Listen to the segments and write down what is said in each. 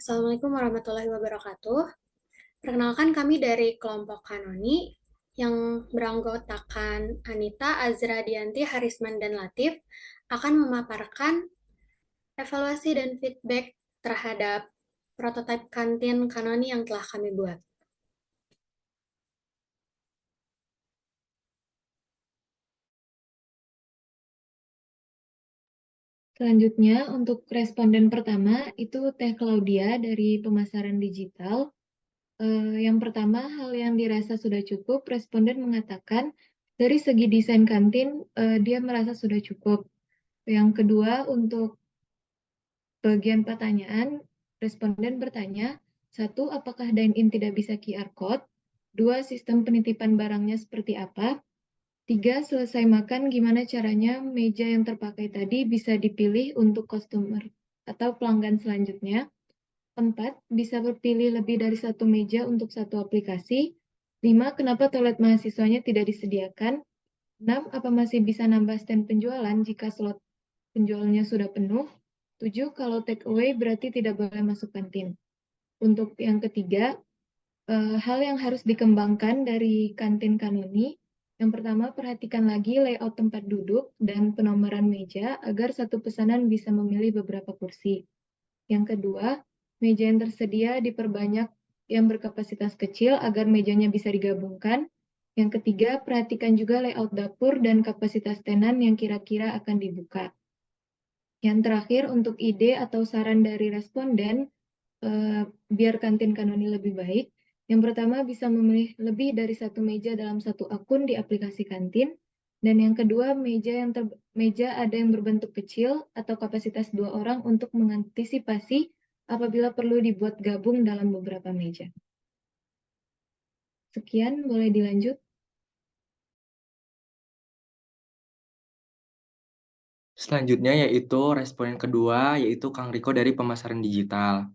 Assalamualaikum warahmatullahi wabarakatuh. Perkenalkan kami dari kelompok Kanoni yang beranggotakan Anita, Azra, Dianti, Harisman, dan Latif akan memaparkan evaluasi dan feedback terhadap prototipe kantin Kanoni yang telah kami buat. Selanjutnya, untuk responden pertama itu Teh Claudia dari pemasaran digital. Yang pertama, hal yang dirasa sudah cukup, responden mengatakan dari segi desain kantin, dia merasa sudah cukup. Yang kedua, untuk bagian pertanyaan, responden bertanya, satu, apakah dine-in tidak bisa QR Code? Dua, sistem penitipan barangnya seperti apa? Tiga, selesai makan, gimana caranya meja yang terpakai tadi bisa dipilih untuk customer atau pelanggan selanjutnya. Empat, bisa berpilih lebih dari satu meja untuk satu aplikasi. Lima, kenapa toilet mahasiswanya tidak disediakan? Enam, apa masih bisa nambah stand penjualan jika slot penjualnya sudah penuh? Tujuh, kalau take away berarti tidak boleh masuk kantin. Untuk yang ketiga, hal yang harus dikembangkan dari kantin Kanoni. Yang pertama, perhatikan lagi layout tempat duduk dan penomoran meja agar satu pesanan bisa memilih beberapa kursi. Yang kedua, meja yang tersedia diperbanyak yang berkapasitas kecil agar mejanya bisa digabungkan. Yang ketiga, perhatikan juga layout dapur dan kapasitas tenan yang kira-kira akan dibuka. Yang terakhir, untuk ide atau saran dari responden, biar kantin Kanoni lebih baik. Yang pertama, bisa memilih lebih dari satu meja dalam satu akun di aplikasi kantin. Dan yang kedua, meja ada yang berbentuk kecil atau kapasitas 2 orang untuk mengantisipasi apabila perlu dibuat gabung dalam beberapa meja. Sekian, boleh dilanjut. Selanjutnya yaitu responden kedua, yaitu Kang Riko dari pemasaran digital.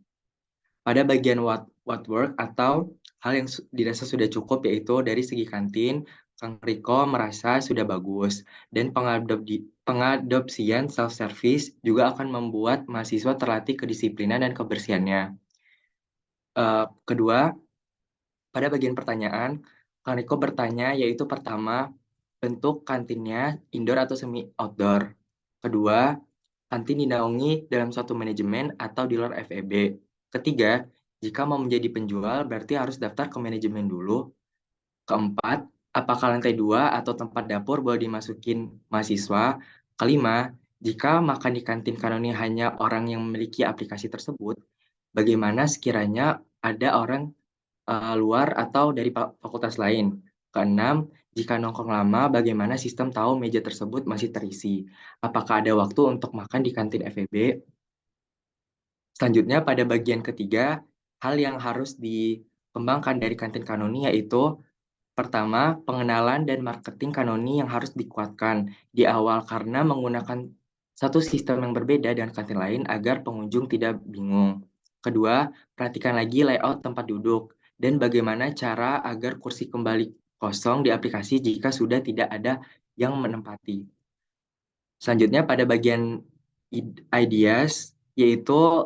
Pada bagian what work atau hal yang dirasa sudah cukup, yaitu dari segi kantin, Kang Riko merasa sudah bagus, dan pengadopsian self-service juga akan membuat mahasiswa terlatih kedisiplinan dan kebersihannya. Kedua, pada bagian pertanyaan, Kang Riko bertanya yaitu pertama, bentuk kantinnya indoor atau semi outdoor. Kedua, kantin dinaungi dalam suatu manajemen atau di luar FEB. Ketiga, jika mau menjadi penjual berarti harus daftar ke manajemen dulu. Keempat, apakah lantai 2 atau tempat dapur boleh dimasukin mahasiswa? Kelima, jika makan di kantin Kanoni hanya orang yang memiliki aplikasi tersebut, bagaimana sekiranya ada orang luar atau dari fakultas lain? Keenam, jika nongkrong lama, bagaimana sistem tahu meja tersebut masih terisi? Apakah ada waktu untuk makan di kantin FEB? Selanjutnya, pada bagian ketiga, hal yang harus dikembangkan dari kantin Kanoni yaitu pertama, pengenalan dan marketing Kanoni yang harus dikuatkan di awal karena menggunakan satu sistem yang berbeda dengan kantin lain agar pengunjung tidak bingung. Kedua, perhatikan lagi layout tempat duduk dan bagaimana cara agar kursi kembali kosong di aplikasi jika sudah tidak ada yang menempati. Selanjutnya pada bagian ideas, yaitu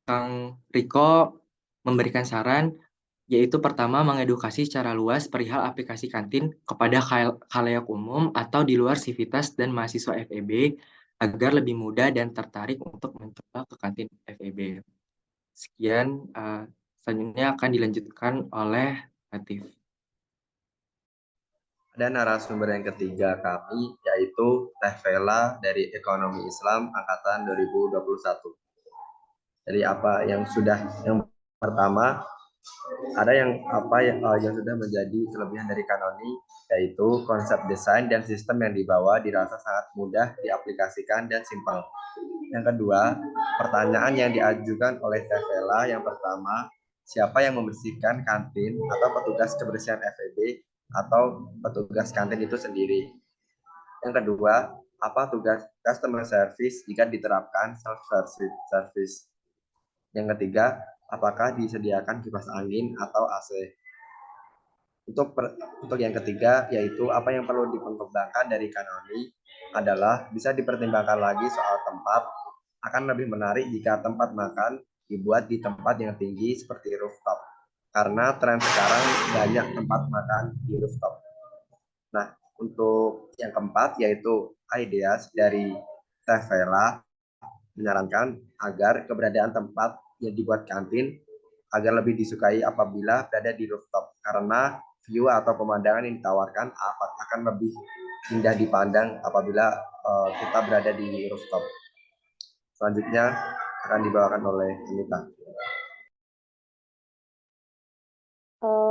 Kang Riko memberikan saran yaitu pertama mengedukasi secara luas perihal aplikasi kantin kepada khalayak umum atau di luar sivitas dan mahasiswa FEB agar lebih mudah dan tertarik untuk mencoba ke kantin FEB. Sekian, selanjutnya akan dilanjutkan oleh Latif. Ada narasumber yang ketiga kami, yaitu Teh Vela dari Ekonomi Islam Angkatan 2021. Jadi yang pertama, ada yang sudah menjadi kelebihan dari Kanoni, yaitu konsep desain dan sistem yang dibawa dirasa sangat mudah diaplikasikan dan simpel. Yang kedua, pertanyaan yang diajukan oleh Teh Vela yang pertama, siapa yang membersihkan kantin atau petugas kebersihan FEB atau petugas kantin itu sendiri. Yang kedua, apa tugas customer service jika diterapkan self service. Yang ketiga, apakah disediakan kipas angin atau AC. Untuk yang ketiga, yaitu apa yang perlu dipertimbangkan dari Kanoni adalah bisa dipertimbangkan lagi soal tempat akan lebih menarik jika tempat makan dibuat di tempat yang tinggi seperti rooftop. Karena tren sekarang banyak tempat makan di rooftop. Nah, untuk yang keempat yaitu ideas dari Teh Vela menyarankan agar keberadaan tempat yang dibuat kantin agar lebih disukai apabila berada di rooftop karena view atau pemandangan yang ditawarkan akan lebih indah dipandang apabila kita berada di rooftop. Selanjutnya akan dibawakan oleh Anita.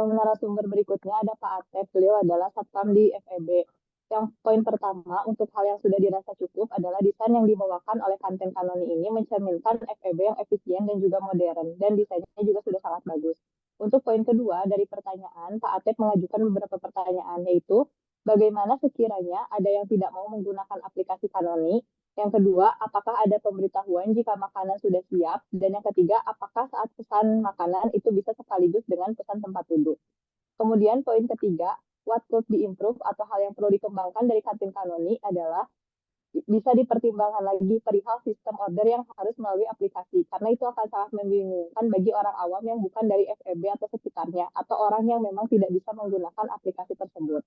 Narasumber berikutnya ada Pak Atep, beliau adalah Satpam di FEB. Yang poin pertama untuk hal yang sudah dirasa cukup adalah desain yang dibawakan oleh kantin Kanoni ini mencerminkan FEB yang efisien dan juga modern, dan desainnya juga sudah sangat bagus. Untuk poin kedua dari pertanyaan, Pak Atep mengajukan beberapa pertanyaan, yaitu bagaimana sekiranya ada yang tidak mau menggunakan aplikasi Kanoni. Yang kedua, apakah ada pemberitahuan jika makanan sudah siap? Dan yang ketiga, apakah saat pesan makanan itu bisa sekaligus dengan pesan tempat duduk? Kemudian poin ketiga, what could be improved atau hal yang perlu dikembangkan dari kantin Kanoni adalah bisa dipertimbangkan lagi perihal sistem order yang harus melalui aplikasi, karena itu akan sangat membingungkan bagi orang awam yang bukan dari FEB atau sekitarnya, atau orang yang memang tidak bisa menggunakan aplikasi tersebut.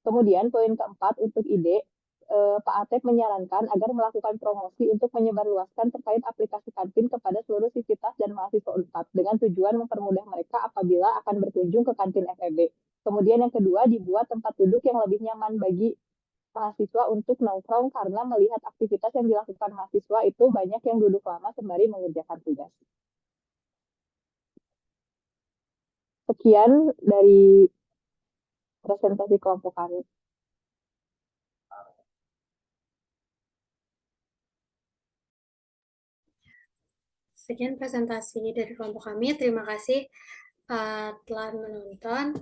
Kemudian poin keempat untuk ide, Pak Atep menyarankan agar melakukan promosi untuk menyebarluaskan terkait aplikasi kantin kepada seluruh sivitas dan mahasiswa UNPAD dengan tujuan mempermudah mereka apabila akan berkunjung ke kantin FEB. Kemudian yang kedua, dibuat tempat duduk yang lebih nyaman bagi mahasiswa untuk nongkrong karena melihat aktivitas yang dilakukan mahasiswa itu banyak yang duduk lama sembari mengerjakan tugas. Sekian dari presentasi kelompok kami. Sekian presentasi dari kelompok kami. Terima kasih telah menonton.